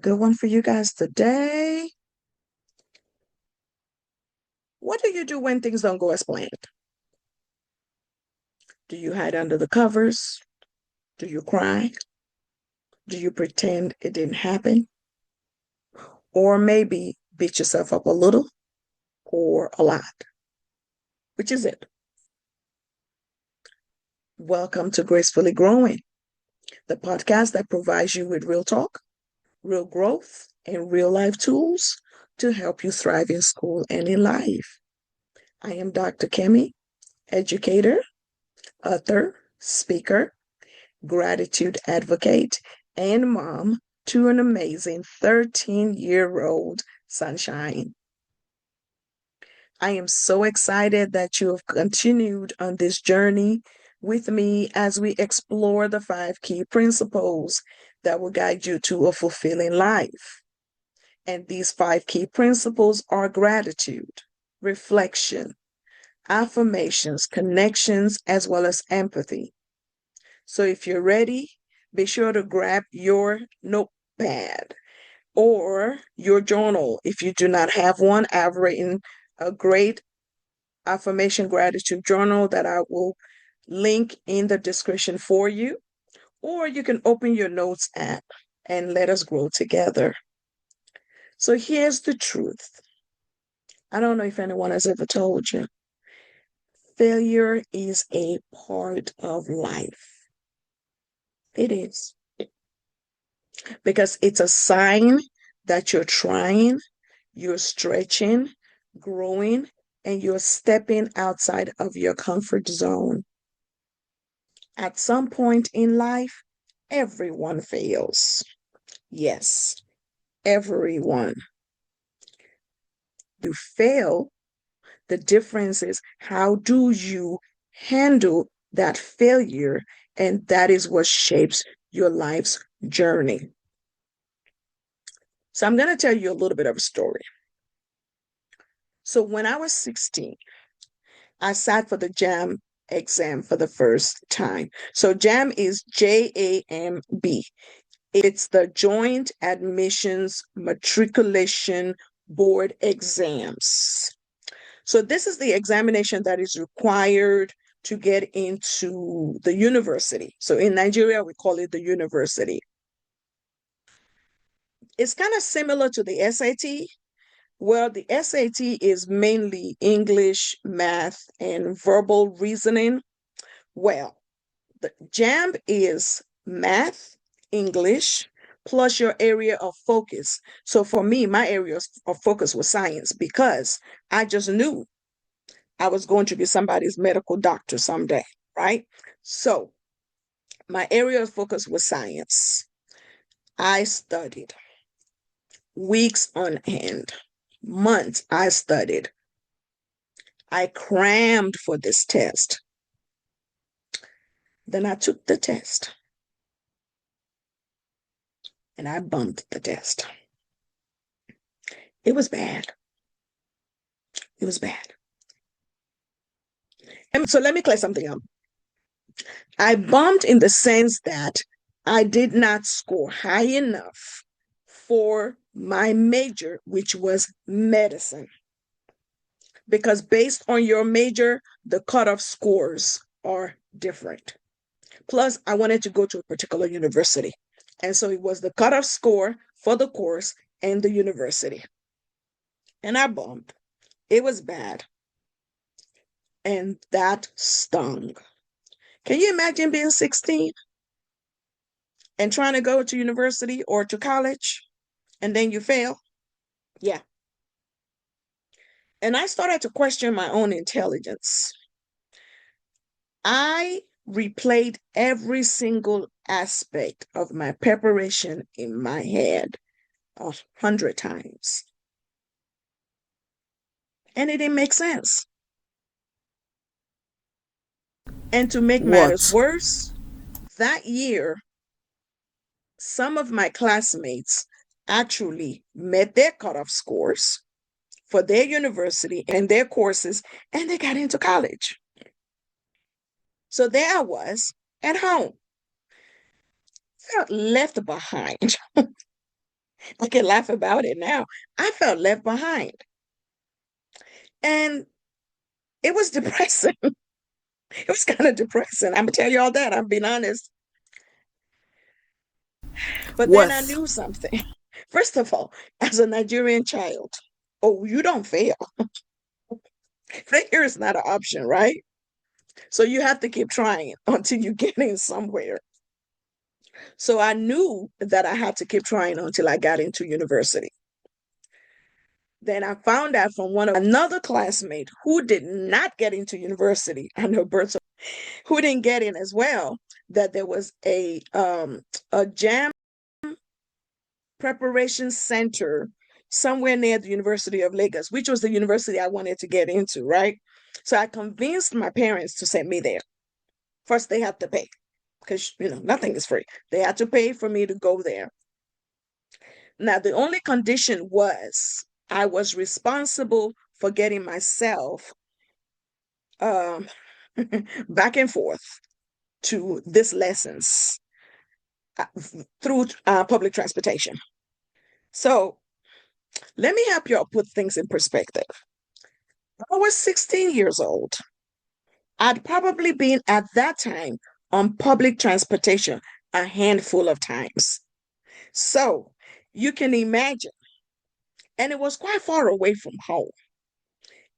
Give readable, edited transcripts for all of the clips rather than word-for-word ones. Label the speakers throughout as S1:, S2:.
S1: good one for you guys today. What do you do when things don't go as planned? Do you hide under the covers? Do you cry? Do you pretend it didn't happen? Or maybe beat yourself up a little or a lot? Which is it? Welcome to Gracefully Growing, the podcast that provides you with real talk, real growth, and real life tools to help you thrive in school and in life. I am Dr. Kemi, educator, author, speaker, gratitude advocate, and mom to an amazing 13-year-old sunshine. I am so excited that you have continued on this journey with me as we explore the 5 key principles that will guide you to a fulfilling life. And these 5 key principles are gratitude, reflection, affirmations, connections, as well as empathy. So if you're ready, be sure to grab your notepad or your journal. If you do not have one, I've written a great affirmation gratitude journal that I will link in the description for you. Or you can open your notes app and let us grow together. So here's the truth. I don't know if anyone has ever told you. Failure is a part of life. It is. Because it's a sign that you're trying, you're stretching, growing, and you're stepping outside of your comfort zone. At some point in life, everyone fails. Yes, everyone. You fail. The difference is how do you handle that failure? And that is what shapes your life's journey. So I'm going to tell you a little bit of a story. So when I was 16, I sat for the JAMB exam for the first time. So JAMB is JAMB. It's the Joint Admissions Matriculation Board exams. So this is the examination that is required to get into the university. So in Nigeria, we call it the university. It's kind of similar to the SAT. Well, the SAT is mainly English, math, and verbal reasoning. Well, the JAMB is math, English, plus your area of focus. So for me, my area of focus was science because I just knew I was going to be somebody's medical doctor someday, right? So my area of focus was science. I studied weeks on end, months I studied. I crammed for this test. Then I took the test and I bumped the test. It was bad. It was bad. And so let me clear something up. I bumped in the sense that I did not score high enough for my major, which was medicine. Because based on your major, the cutoff scores are different. Plus, I wanted to go to a particular university. And so it was the cutoff score for the course and the university. And I bumped. It was bad. And that stung. Can you imagine being 16 and trying to go to university or to college and then you fail? Yeah. And I started to question my own intelligence. I replayed every single aspect of my preparation in my head 100 times. And it didn't make sense. And to make matters
S2: What?
S1: worse, that year, some of my classmates actually met their cutoff scores for their university and their courses, and they got into college. So there I was at home, felt left behind. I can laugh about it now. I felt left behind. And it was depressing. It was kind of depressing. I'm gonna tell you all that. I'm being honest. But then I
S2: Was
S1: knew something. First of all, as a Nigerian child, oh, you don't fail. Failure is not an option, right? So you have to keep trying until you get in somewhere. So I knew that I had to keep trying until I got into university. Then I found out from another classmate who did not get into university. I know Bert's who didn't get in as well, that there was a JAMB preparation center somewhere near the University of Lagos, which was the university I wanted to get into, right? So I convinced my parents to send me there. First, they had to pay because, nothing is free. They had to pay for me to go there. Now, the only condition was I was responsible for getting myself um, back and forth to these lessons uh, through public transportation. So let me help you all put things in perspective. I was 16 years old. I'd probably been at that time on public transportation a handful of times. So you can imagine, and it was quite far away from home.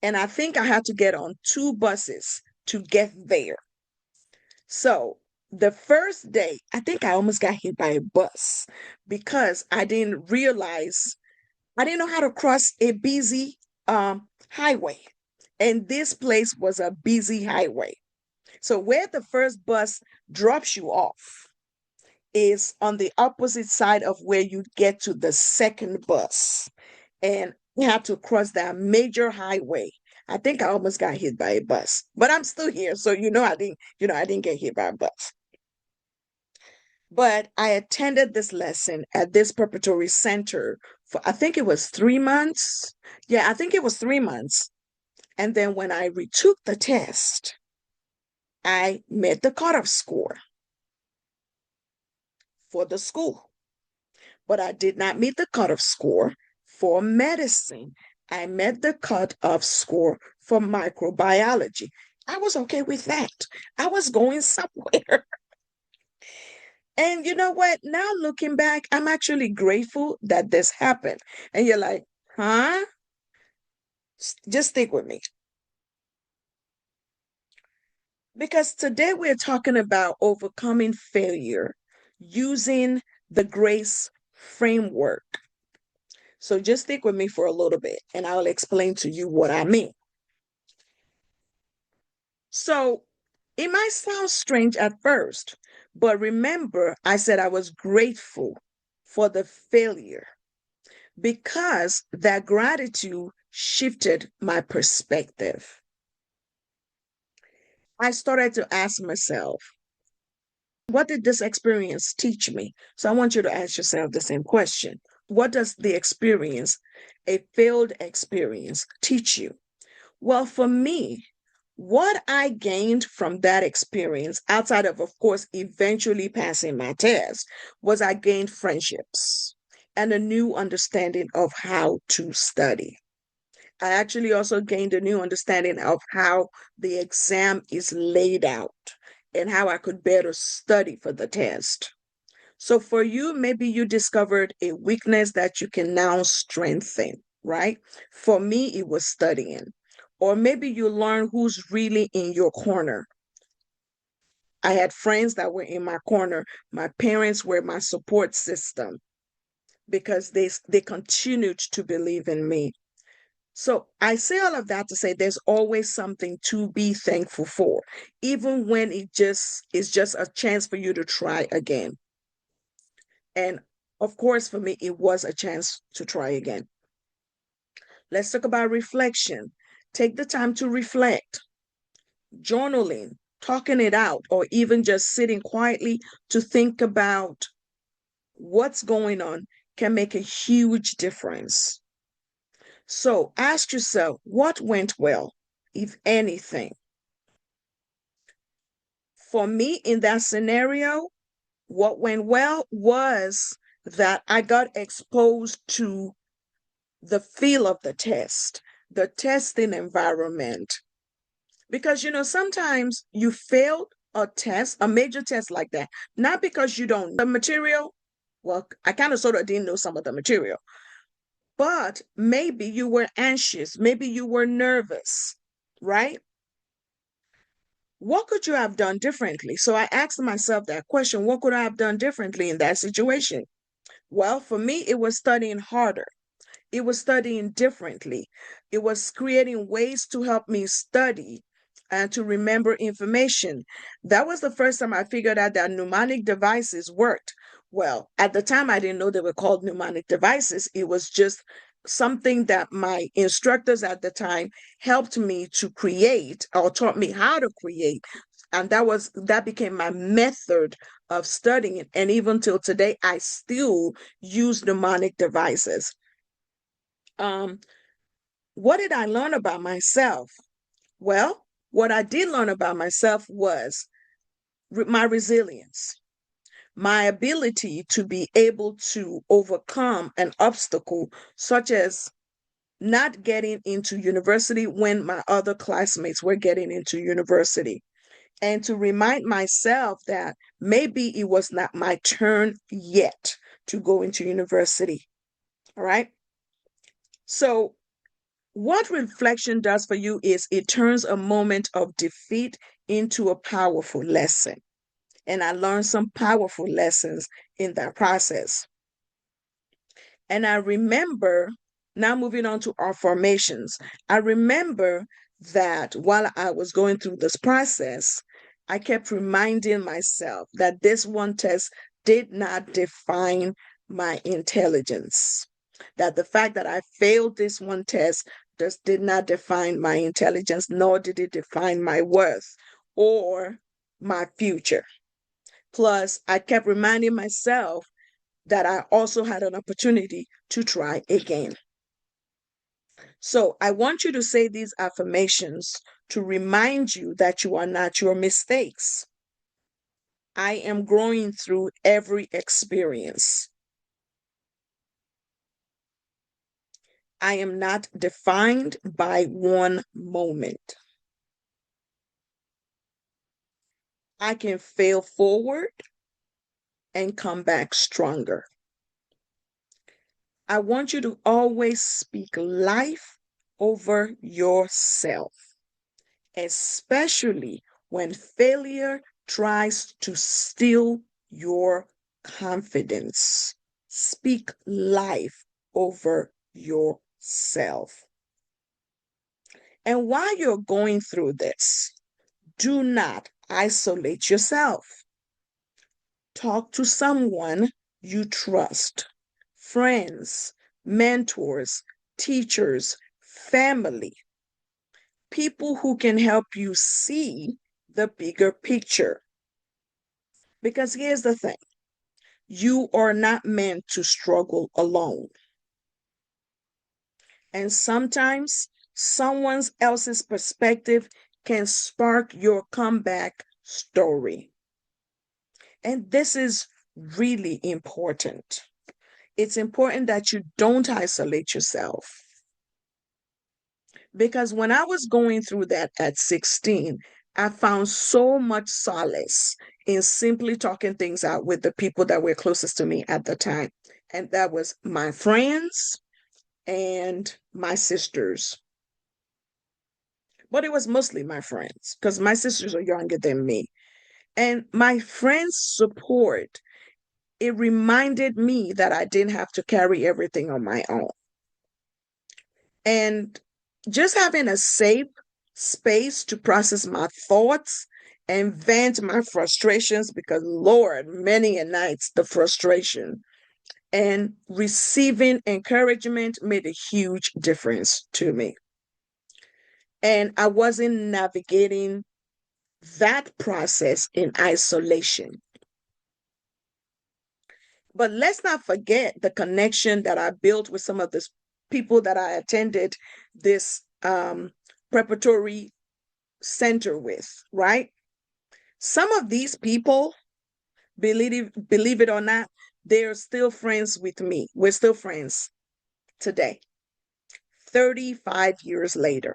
S1: And I think I had to get on two buses to get there. So the first day, I think I almost got hit by a bus because I didn't know how to cross a busy highway. And this place was a busy highway. So where the first bus drops you off is on the opposite side of where you get to the second bus. And you have to cross that major highway. I think I almost got hit by a bus, but I'm still here. So I didn't get hit by a bus. But I attended this lesson at this preparatory center for, I think it was 3 months. Yeah, I think it was 3 months. And then when I retook the test, I met the cutoff score for the school, but I did not meet the cutoff score for medicine. I met the cutoff score for microbiology. I was okay with that. I was going somewhere. And you know what? Now looking back, I'm actually grateful that this happened. And you're like, huh? Just stick with me. Because today we're talking about overcoming failure using the GRACE framework. So just stick with me for a little bit and I'll explain to you what I mean. So it might sound strange at first, but remember, I said I was grateful for the failure because that gratitude shifted my perspective. I started to ask myself, what did this experience teach me? So I want you to ask yourself the same question. What does the experience, a failed experience, teach you? Well, for me, what I gained from that experience, outside of course, eventually passing my test, was I gained friendships and a new understanding of how to study. I actually also gained a new understanding of how the exam is laid out and how I could better study for the test. So for you, maybe you discovered a weakness that you can now strengthen, right? For me, it was studying. Or maybe you learn who's really in your corner. I had friends that were in my corner. My parents were my support system because they continued to believe in me. So I say all of that to say there's always something to be thankful for, even when it just is just a chance for you to try again. And of course, for me, it was a chance to try again. Let's talk about reflection. Take the time to reflect, journaling, talking it out, or even just sitting quietly to think about what's going on can make a huge difference. So ask yourself, what went well, if anything? For me, in that scenario, what went well was that I got exposed to the feel of the test, the testing environment. Because, sometimes you failed a test, a major test like that, not because you don't know the material. Well, I kind of sort of didn't know some of the material, but maybe you were anxious, maybe you were nervous, right? What could you have done differently? So I asked myself that question, what could I have done differently in that situation? Well, for me, it was studying harder. It was studying differently. It was creating ways to help me study and to remember information. That was the first time I figured out that mnemonic devices worked. Well, at the time, I didn't know they were called mnemonic devices. It was just something that my instructors at the time helped me to create or taught me how to create. And that became my method of studying. And even till today, I still use mnemonic devices. um, what did I learn about myself? Well, what I did learn about myself was my resilience, my ability to be able to overcome an obstacle such as not getting into university when my other classmates were getting into university, and to remind myself that maybe it was not my turn yet to go into university. All right. So what reflection does for you is it turns a moment of defeat into a powerful lesson. And I learned some powerful lessons in that process. And I remember, now moving on to affirmations, I remember that while I was going through this process, I kept reminding myself that this one test did not define my intelligence. That the fact that I failed this one test just did not define my intelligence, nor did it define my worth or my future. Plus, I kept reminding myself that I also had an opportunity to try again. So I want you to say these affirmations to remind you that you are not your mistakes. I am growing through every experience. I am not defined by one moment. I can fail forward and come back stronger. I want you to always speak life over yourself, especially when failure tries to steal your confidence. Speak life over yourself. And while you're going through this, do not isolate yourself. Talk to someone you trust, friends, mentors, teachers, family, people who can help you see the bigger picture. Because here's the thing, you are not meant to struggle alone. And sometimes someone else's perspective can spark your comeback story. And this is really important. It's important that you don't isolate yourself. Because when I was going through that at 16, I found so much solace in simply talking things out with the people that were closest to me at the time. And that was my friends and my sisters. But it was mostly my friends because my sisters are younger than me. And my friends' support, it reminded me that I didn't have to carry everything on my own. And just having a safe space to process my thoughts and vent my frustrations, because Lord, many a nights the frustration, and receiving encouragement made a huge difference to me. And I wasn't navigating that process in isolation. But let's not forget the connection that I built with some of the people that I attended this preparatory center with, right? Some of these people, believe it or not, They're still friends with me. We're still friends today, 35 years later,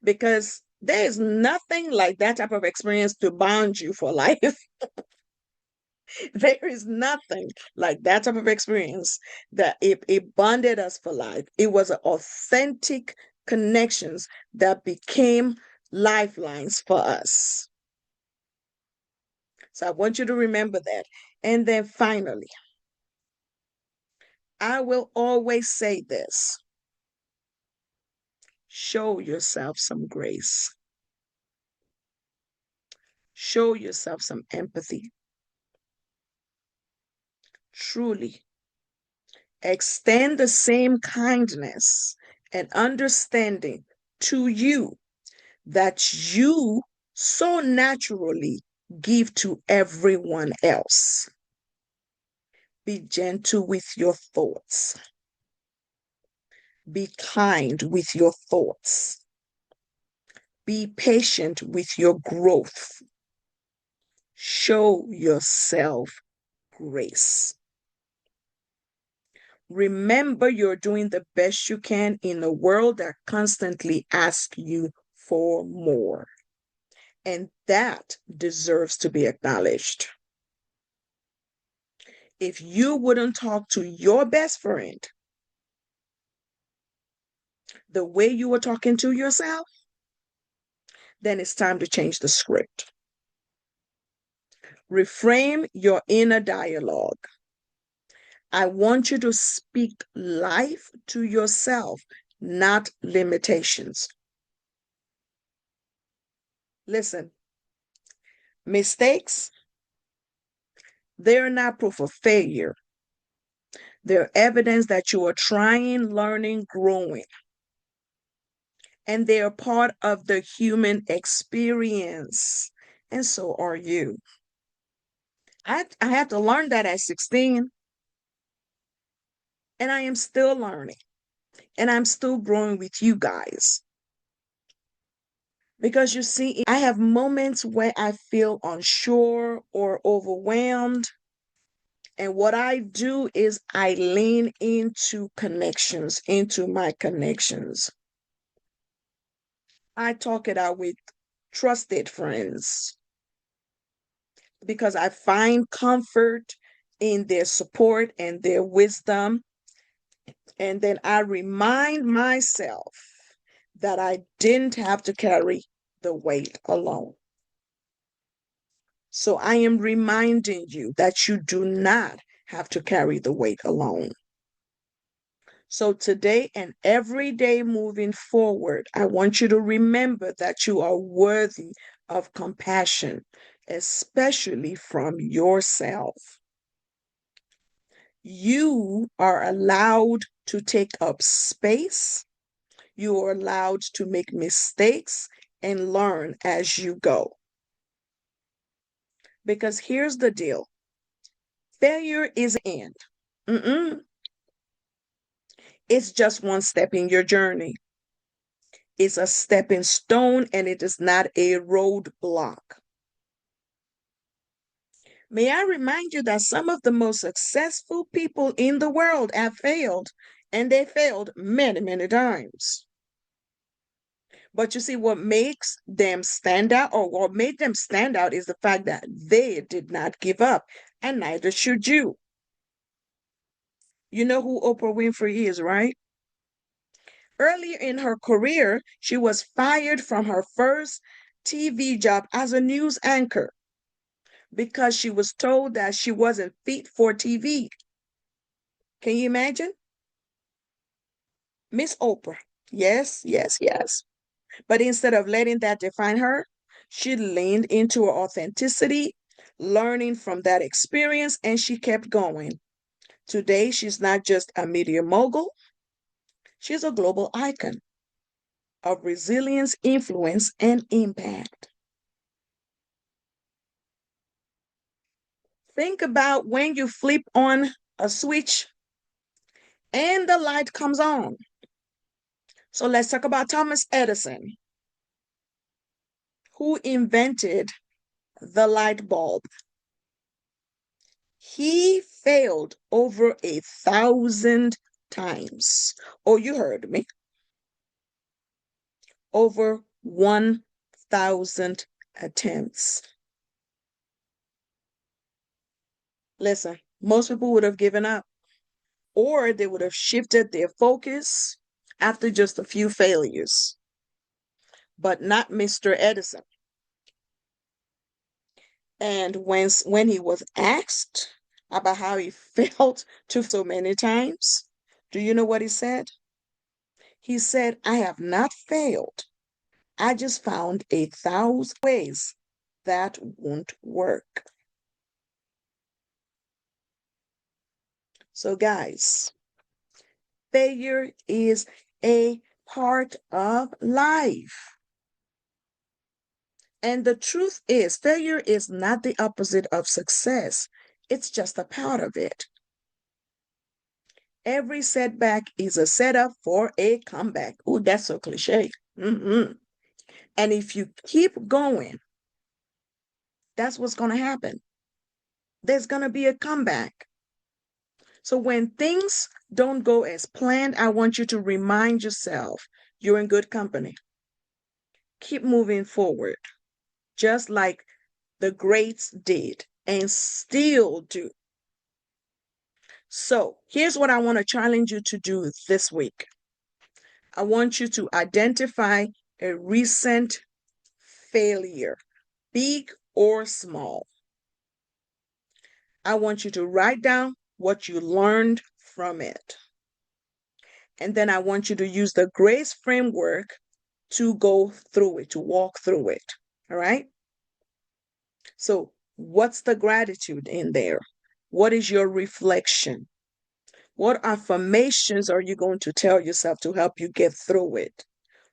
S1: because there is nothing like that type of experience to bond you for life. There is nothing like that type of experience that it bonded us for life. It was an authentic connections that became lifelines for us. So I want you to remember that. And then finally, I will always say this: show yourself some grace, show yourself some empathy. Truly, extend the same kindness and understanding to you that you so naturally give to everyone else. Be gentle with your thoughts. Be kind with your thoughts. Be patient with your growth. Show yourself grace. Remember, you're doing the best you can in a world that constantly asks you for more. And that deserves to be acknowledged. If you wouldn't talk to your best friend the way you were talking to yourself, then it's time to change the script. Reframe your inner dialogue. I want you to speak life to yourself, not limitations. Listen, mistakes, they're not proof of failure. They're evidence that you are trying, learning, growing. And they are part of the human experience. And so are you. I had to learn that at 16, and I am still learning, and I'm still growing with you guys. Because you see, I have moments where I feel unsure or overwhelmed. And what I do is I lean into connections, into my connections. I talk it out with trusted friends because I find comfort in their support and their wisdom. And then I remind myself that I didn't have to carry the weight alone. So I am reminding you that you do not have to carry the weight alone. So today and every day moving forward, I want you to remember that you are worthy of compassion, especially from yourself. You are allowed to take up space. You are allowed to make mistakes and learn as you go. Because here's the deal: failure is an end. Mm-mm. It's just one step in your journey. It's a stepping stone and it is not a roadblock. May I remind you that some of the most successful people in the world have failed, and they failed many, many times. But you see, what makes them stand out, or what made them stand out, is the fact that they did not give up, and neither should you. You know who Oprah Winfrey is, right? Earlier in her career, she was fired from her first TV job as a news anchor because she was told that she wasn't fit for TV. Can you imagine? Miss Oprah. Yes, yes, yes. But instead of letting that define her, she leaned into her authenticity, learning from that experience, and she kept going. Today, she's not just a media mogul, she's a global icon of resilience, influence, and impact. Think about when you flip on a switch and the light comes on. So let's talk about Thomas Edison, who invented the light bulb. He failed over 1,000 times. Oh, you heard me. Over 1,000 attempts. Listen, most people would have given up, or they would have shifted their focus after just a few failures. But not Mr. Edison. And when he was asked about how he felt to so many times, do you know what he said? He said, I have not failed. I just found 1,000 ways that won't work. So, guys, failure is a part of life. And the truth is, failure is not the opposite of success, it's just a part of it. Every setback is a setup for a comeback. Oh, that's so cliche. And if you keep going, that's what's going to happen. There's going to be a comeback. So when things don't go as planned, I want you to remind yourself you're in good company. Keep moving forward, just like the greats did and still do. So here's what I want to challenge you to do this week. I want you to identify a recent failure, big or small. I want you to write down what you learned from it. And then I want you to use the GRACE framework to go through it, to walk through it. All right? So, what's the gratitude in there? What is your reflection? What affirmations are you going to tell yourself to help you get through it?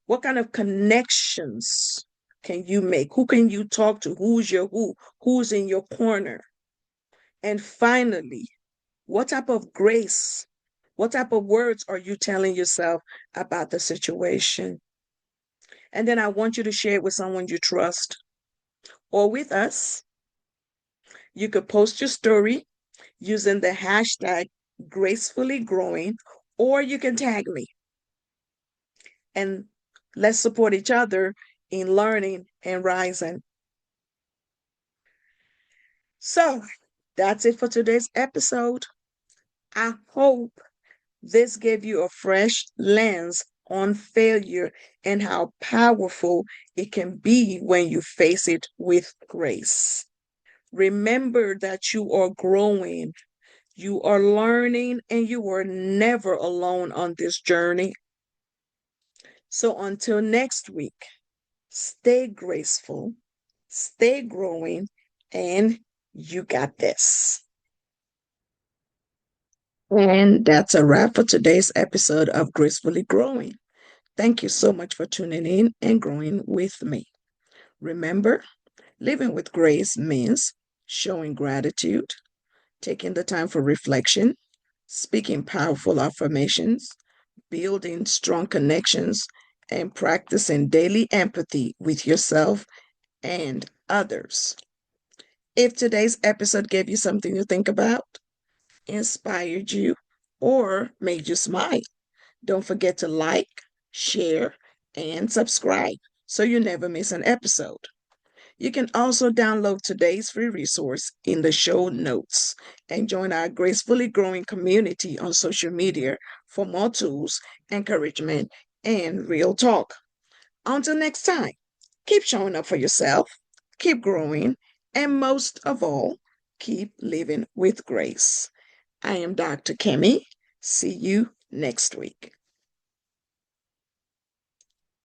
S1: What kind of connections can you make? Who can you talk to? Who's your who? Who's in your corner? And finally, what type of grace, what type of words are you telling yourself about the situation? And then I want you to share it with someone you trust or with us. You could post your story using the hashtag gracefully growing, or you can tag me. And let's support each other in learning and rising. So that's it for today's episode. I hope this gave you a fresh lens on failure and how powerful it can be when you face it with grace. Remember that you are growing, you are learning, and you are never alone on this journey. So until next week, stay graceful, stay growing, and you got this. And that's a wrap for today's episode of Gracefully Growing. Thank you so much for tuning in and growing with me. Remember, living with grace means showing gratitude, taking the time for reflection, speaking powerful affirmations, building strong connections, and practicing daily empathy with yourself and others. If today's episode gave you something to think about, inspired you, or made you smile, don't forget to like, share, and subscribe so you never miss an episode. You can also download today's free resource in the show notes and join our Gracefully Growing community on social media for more tools, encouragement, and real talk. Until next time, keep showing up for yourself, keep growing, and most of all, keep living with grace. I am Dr. Kemi. See you next week.